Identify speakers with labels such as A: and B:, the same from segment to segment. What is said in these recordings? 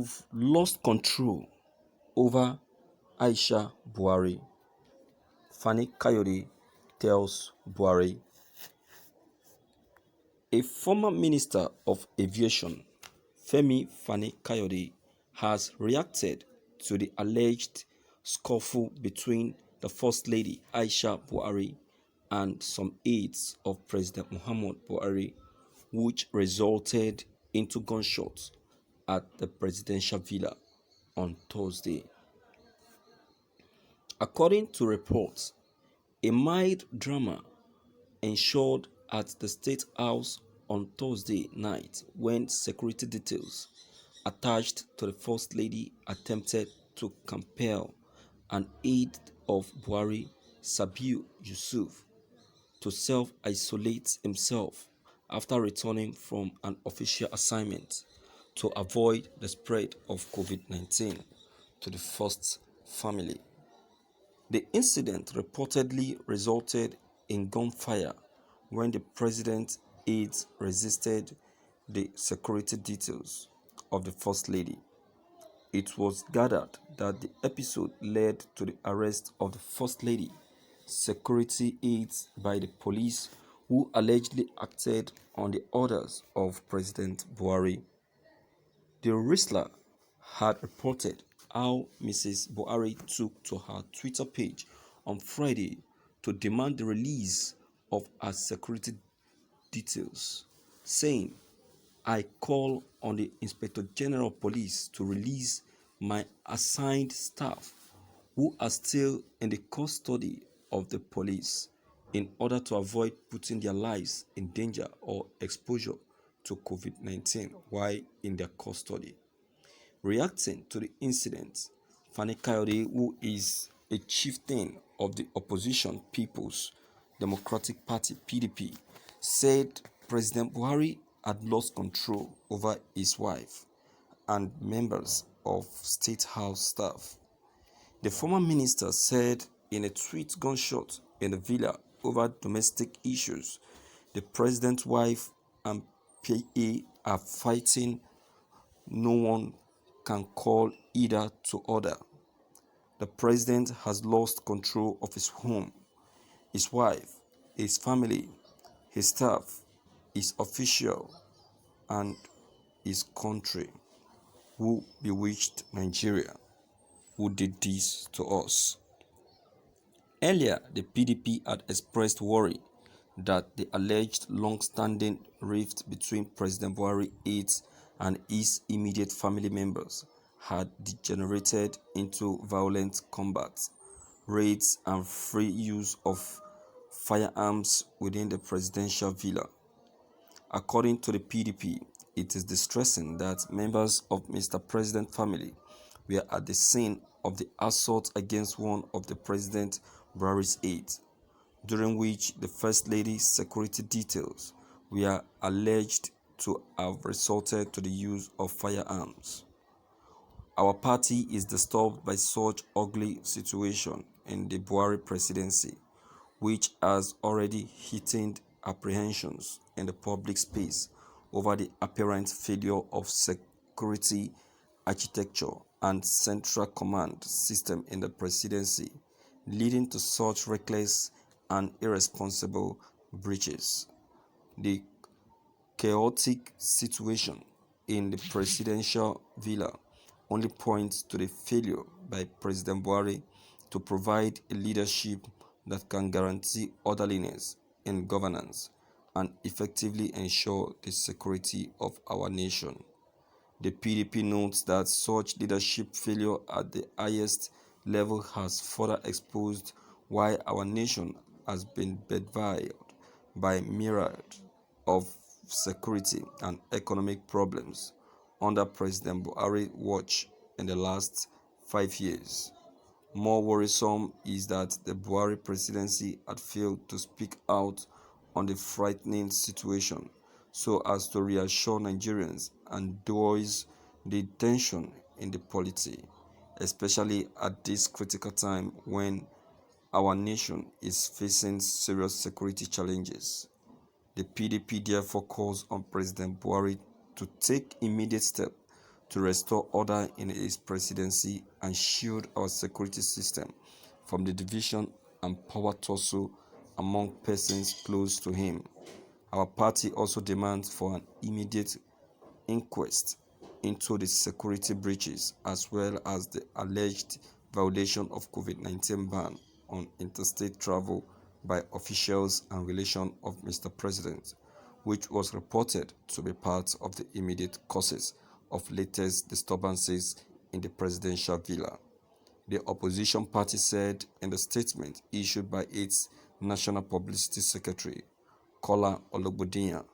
A: You've lost control over Aisha Buhari, Fani Kayode tells Buhari. A former Minister of Aviation, Fani Kayode, has reacted to the alleged scuffle between the First Lady Aisha Buhari and some aides of President Muhammad Buhari, which resulted into gunshots at the presidential villa on Thursday. According to reports, a mild drama ensured at the State House on Thursday night when security details attached to the First Lady attempted to compel an aide of Buhari, Sabiu Yusuf, to self-isolate himself after returning from an official assignment to avoid the spread of COVID-19 to the first family. The incident reportedly resulted in gunfire when the president's aides resisted the security details of the First Lady. It was gathered that the episode led to the arrest of the First Lady security aides by the police, who allegedly acted on the orders of President Buhari. The wrestler had reported how Mrs. Buhari took to her Twitter page on Friday to demand the release of her security details, saying, "I call on the Inspector General of Police to release my assigned staff who are still in the custody of the police in order to avoid putting their lives in danger or exposure to COVID-19 while in their custody." Reacting to the incident, Fani Kayode, who is a chieftain of the opposition People's Democratic Party (PDP), said President Buhari had lost control over his wife and members of State House staff. The former minister said in a tweet, "Gunshot in the villa over domestic issues. The president's wife and PA are fighting. No one can call either to order. The president has lost control of his home, his wife, his family, his staff, his official, and his country. Who bewitched Nigeria? Who did this to us?" Earlier, the PDP had expressed worry that the alleged long-standing rift between President Buhari aides and his immediate family members had degenerated into violent combat, raids, and free use of firearms within the presidential villa. According to the PDP, it is distressing that members of Mr. President's family were at the scene of the assault against one of the President Buhari's aides, during which the First Lady's security details were alleged to have resorted to the use of firearms. "Our party is disturbed by such ugly situation in the Buhari presidency, which has already heightened apprehensions in the public space over the apparent failure of security architecture and central command system in the presidency, leading to such reckless and irresponsible breaches. The chaotic situation in the presidential villa only points to the failure by President Buhari to provide a leadership that can guarantee orderliness in governance and effectively ensure the security of our nation." The PDP notes that such leadership failure at the highest level has further exposed why our nation has been bedevilled by myriad of security and economic problems under President Buhari's watch in the last 5 years. More worrisome is that the Buhari presidency had failed to speak out on the frightening situation so as to reassure Nigerians and douse the tension in the polity, especially at this critical time when our nation is facing serious security challenges. The PDP therefore calls on President Buhari to take immediate steps to restore order in his presidency and shield our security system from the division and power tussle among persons close to him. Our party also demands for an immediate inquest into the security breaches as well as the alleged violation of COVID-19 ban on interstate travel by officials and relations of Mr. President, which was reported to be part of the immediate causes of latest disturbances in the presidential villa. The opposition party said in the statement issued by its National Publicity Secretary, Kola Ologbodiyan.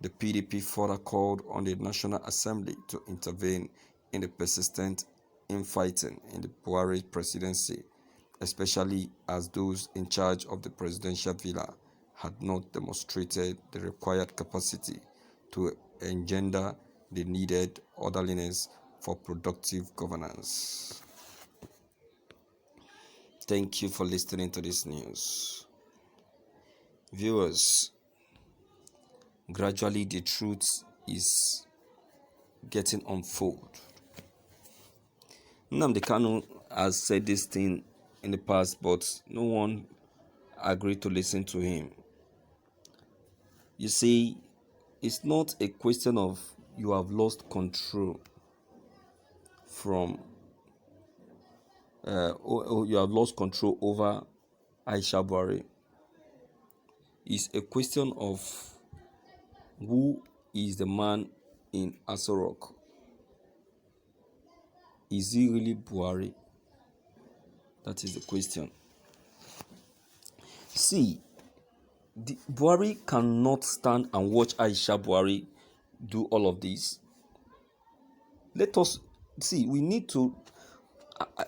A: The PDP further called on the National Assembly to intervene in the persistent infighting in the Buhari presidency, especially as those in charge of the presidential villa had not demonstrated the required capacity to engender the needed orderliness for productive governance. Thank you for listening to this news. Viewers, gradually the truth is getting unfolded. Nnamdi Kanu has said this thing in the past, but no one agreed to listen to him. You see, it's not a question of you have lost control from you have lost control over Aisha Buhari. It's a question of who is the man in Aso Rock. Is he really Buhari? That is the question. See, Buhari cannot stand and watch Aisha Buhari do all of this. Let us see. We need to.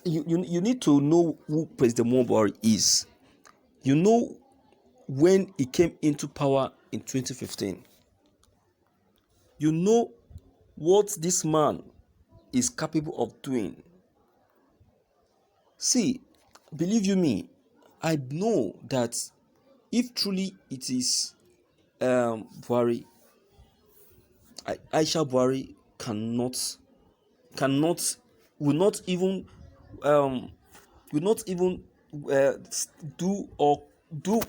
A: You need to know who President Buhari is. You know when he came into power in 2015. You know what this man is capable of doing. See, believe you me, I know that if truly it is Buhari, Aisha Buhari will not even do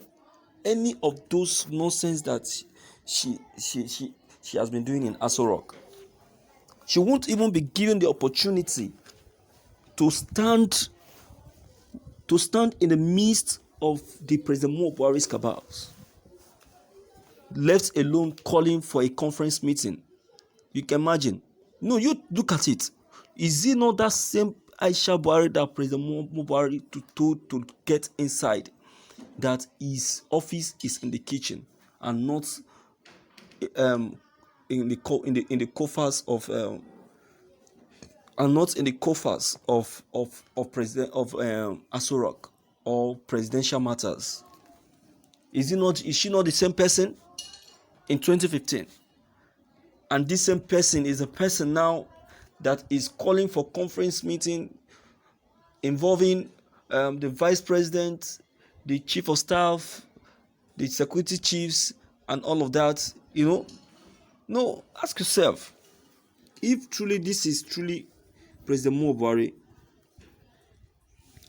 A: any of those nonsense that she has been doing in Aso Rock. She won't even be given the opportunity to stand in the midst of the President Buhari's cabals, let alone calling for a conference meeting. You can imagine. No, you look at it. Is it not that same Aisha Buhari that President Buhari told to get inside, that his office is in the kitchen and not in the coffers of president of Aso Rock or presidential matters? Is she not the same person in 2015? And this same person is a person now that is calling for conference meeting involving the vice president, the chief of staff, the security chiefs, and all of that. No, ask yourself, if truly this is truly President Buhari.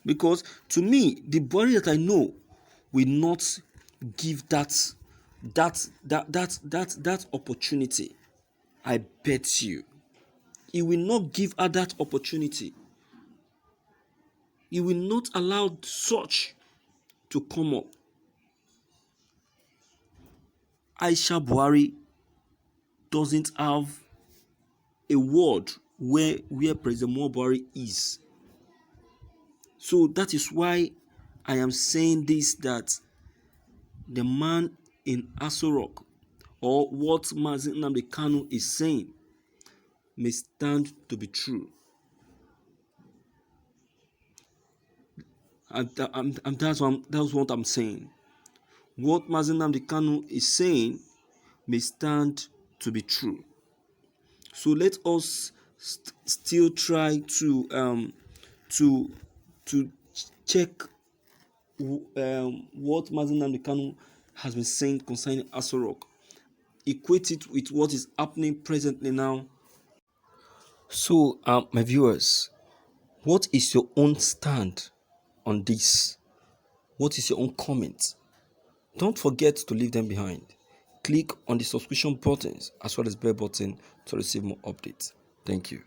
A: Because to me, the Buhari that I know will not give that opportunity. I bet you, he will not give her that opportunity. He will not allow such to come up. Aisha Buhari doesn't have a word where President Buhari is. So that is why I am saying this, that the man in Aso Rock, or what Mazi Nnamdi Kanu is saying, may stand to be true. And that's what I'm saying. What Mazi Nnamdi Kanu is saying may stand to be true. So let us still try to check what Mazi Nnamdi Kanu has been saying concerning Aso Rock. Equate it with what is happening presently now So, my viewers, what is your own stand on this? What is your own comment? Don't forget to leave them behind. Click on the subscription buttons as well as bell button to receive more updates. Thank you.